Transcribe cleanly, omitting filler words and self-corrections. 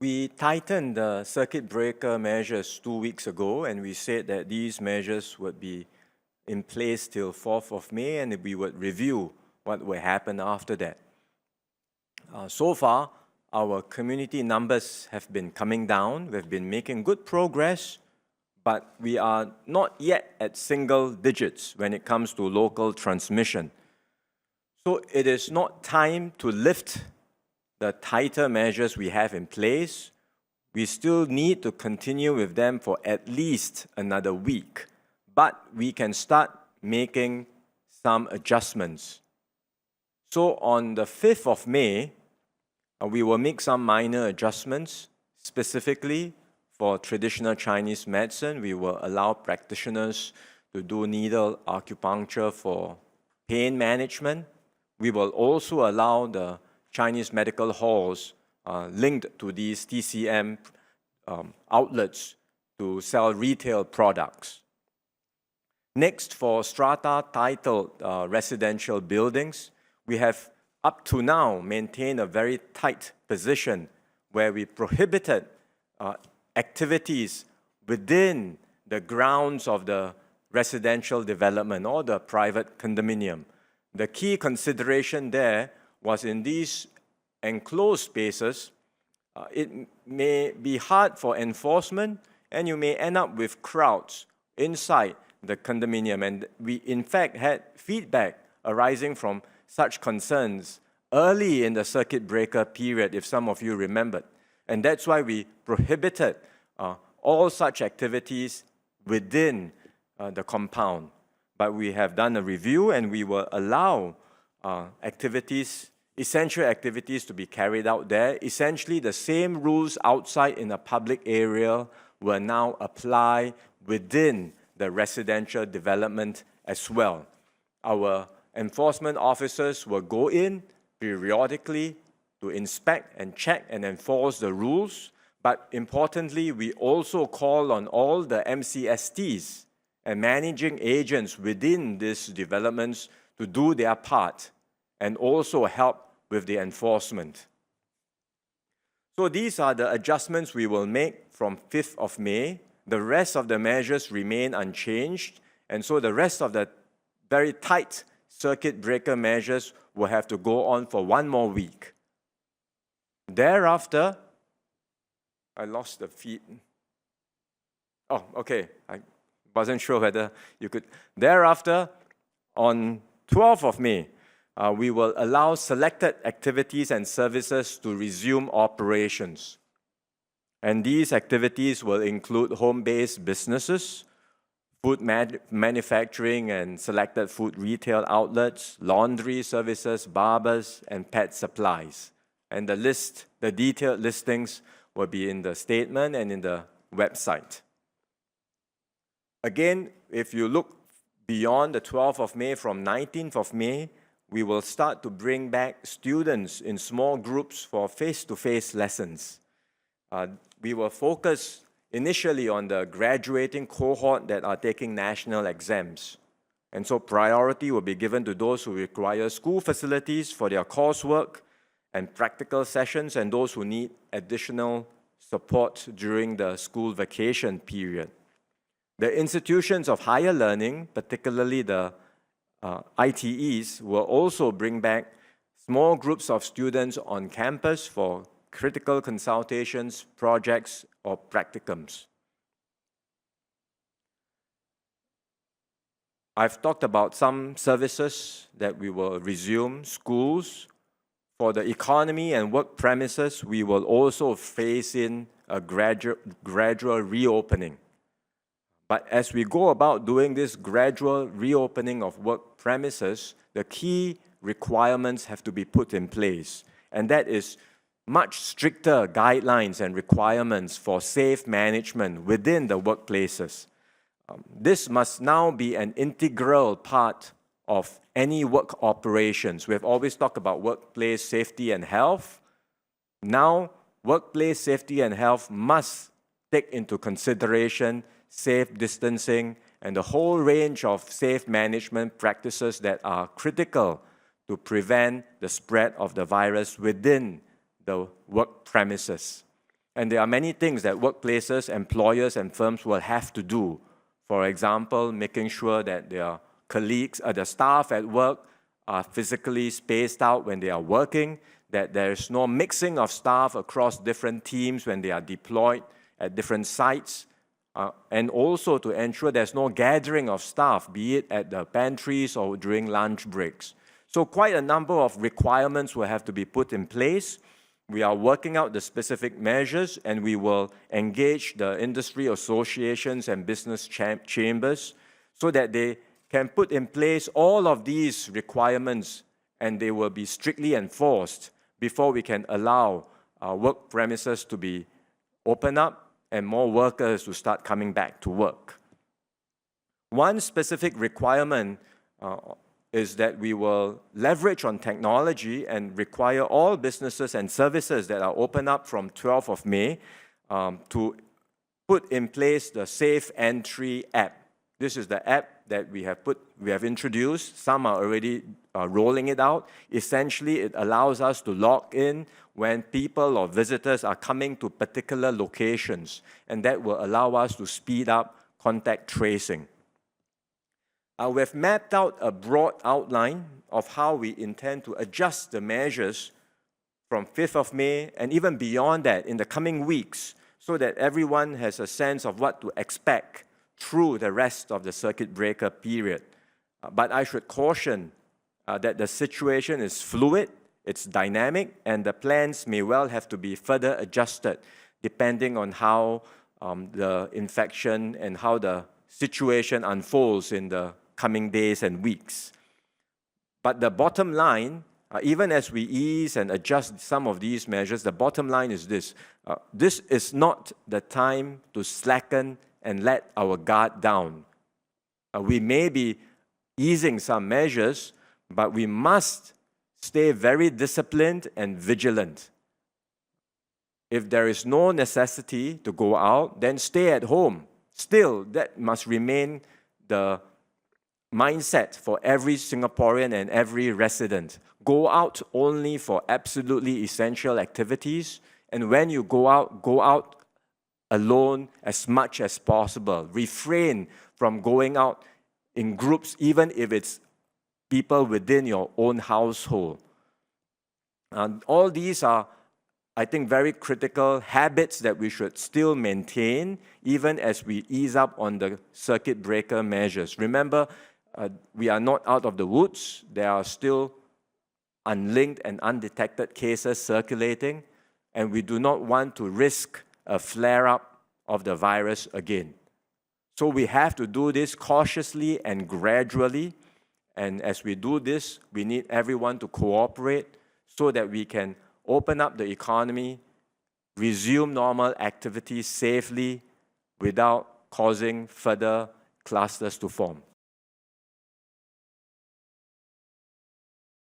We tightened the circuit breaker measures 2 weeks ago, and we said that these measures would be in place till 4th of May, and we would review what will happen after that. So far, our community numbers have been coming down. We've been making good progress, but we are not yet at single digits when it comes to local transmission. So it is not time to lift the tighter measures we have in place. We still need to continue with them for at least another week, but we can start making some adjustments. So on the 5th of May, we will make some minor adjustments. Specifically for traditional Chinese medicine, we will allow practitioners to do needle acupuncture for pain management. We will also allow the Chinese medical halls linked to these TCM outlets to sell retail products. Next, for strata-titled residential buildings, we have up to now maintained a very tight position where we prohibited activities within the grounds of the residential development or the private condominium. The key consideration there was in these enclosed spaces, it may be hard for enforcement and you may end up with crowds inside the condominium. And we in fact had feedback arising from such concerns early in the circuit breaker period, if some of you remembered. And that's why we prohibited all such activities within the compound. But we have done a review and we will allow essential activities to be carried out there. Essentially, the same rules outside in a public area will now apply within the residential development as well. Our enforcement officers will go in periodically to inspect and check and enforce the rules. But importantly, we also call on all the MCSTs and managing agents within these developments to do their part and also help with the enforcement. So these are the adjustments we will make from 5th of May. The rest of the measures remain unchanged, and so the rest of the very tight circuit breaker measures will have to go on for one more week. Thereafter, I lost the feed. Oh, okay. I wasn't sure whether you could. Thereafter, on 12th of May, we will allow selected activities and services to resume operations. And these activities will include home-based businesses, food manufacturing and selected food retail outlets, laundry services, barbers, and pet supplies. And the detailed listings will be in the statement and in the website. Again, if you look beyond the 12th of May, from 19th of May, we will start to bring back students in small groups for face-to-face lessons. We will focus initially on the graduating cohort that are taking national exams. And so priority will be given to those who require school facilities for their coursework and practical sessions and those who need additional support during the school vacation period. The institutions of higher learning, particularly the ITEs, will also bring back small groups of students on campus for critical consultations, projects, or practicums. I've talked about some services that we will resume, schools. For the economy and work premises, we will also phase in a gradual reopening. But as we go about doing this gradual reopening of work premises, the key requirements have to be put in place. And that is much stricter guidelines and requirements for safe management within the workplaces. This must now be an integral part of any work operations. We have always talked about workplace safety and health. Now, workplace safety and health must take into consideration safe distancing and the whole range of safe management practices that are critical to prevent the spread of the virus within the work premises. And there are many things that workplaces, employers, and firms will have to do. For example, making sure that their colleagues, the staff at work are physically spaced out when they are working, that there's no mixing of staff across different teams when they are deployed at different sites, and also to ensure there's no gathering of staff, be it at the pantries or during lunch breaks. So quite a number of requirements will have to be put in place. We are working out the specific measures, and we will engage the industry associations and business chambers so that they can put in place all of these requirements, and they will be strictly enforced before we can allow work premises to be opened up and more workers to start coming back to work. One specific requirement is that we will leverage on technology and require all businesses and services that are open up from 12th of May to put in place the Safe Entry app. This is the app that we have introduced. Some are already rolling it out. Essentially, it allows us to log in when people or visitors are coming to particular locations, and that will allow us to speed up contact tracing. We have mapped out a broad outline of how we intend to adjust the measures from 5th of May and even beyond that in the coming weeks, so that everyone has a sense of what to expect through the rest of the circuit breaker period. But I should caution that the situation is fluid, it's dynamic, and the plans may well have to be further adjusted depending on how the infection and how the situation unfolds in the coming days and weeks. But the bottom line, even as we ease and adjust some of these measures, the bottom line is this. This is not the time to slacken and let our guard down. We may be easing some measures, but we must stay very disciplined and vigilant. If there is no necessity to go out, then stay at home. Still, that must remain the mindset for every Singaporean and every resident. Go out only for absolutely essential activities, and when you go out alone as much as possible. Refrain from going out in groups, even if it's people within your own household. All these are, I think, very critical habits that we should still maintain even as we ease up on the circuit breaker measures. Remember, we are not out of the woods. There are still unlinked and undetected cases circulating, and we do not want to risk a flare-up of the virus again. So we have to do this cautiously and gradually, and as we do this, we need everyone to cooperate so that we can open up the economy, resume normal activities safely without causing further clusters to form.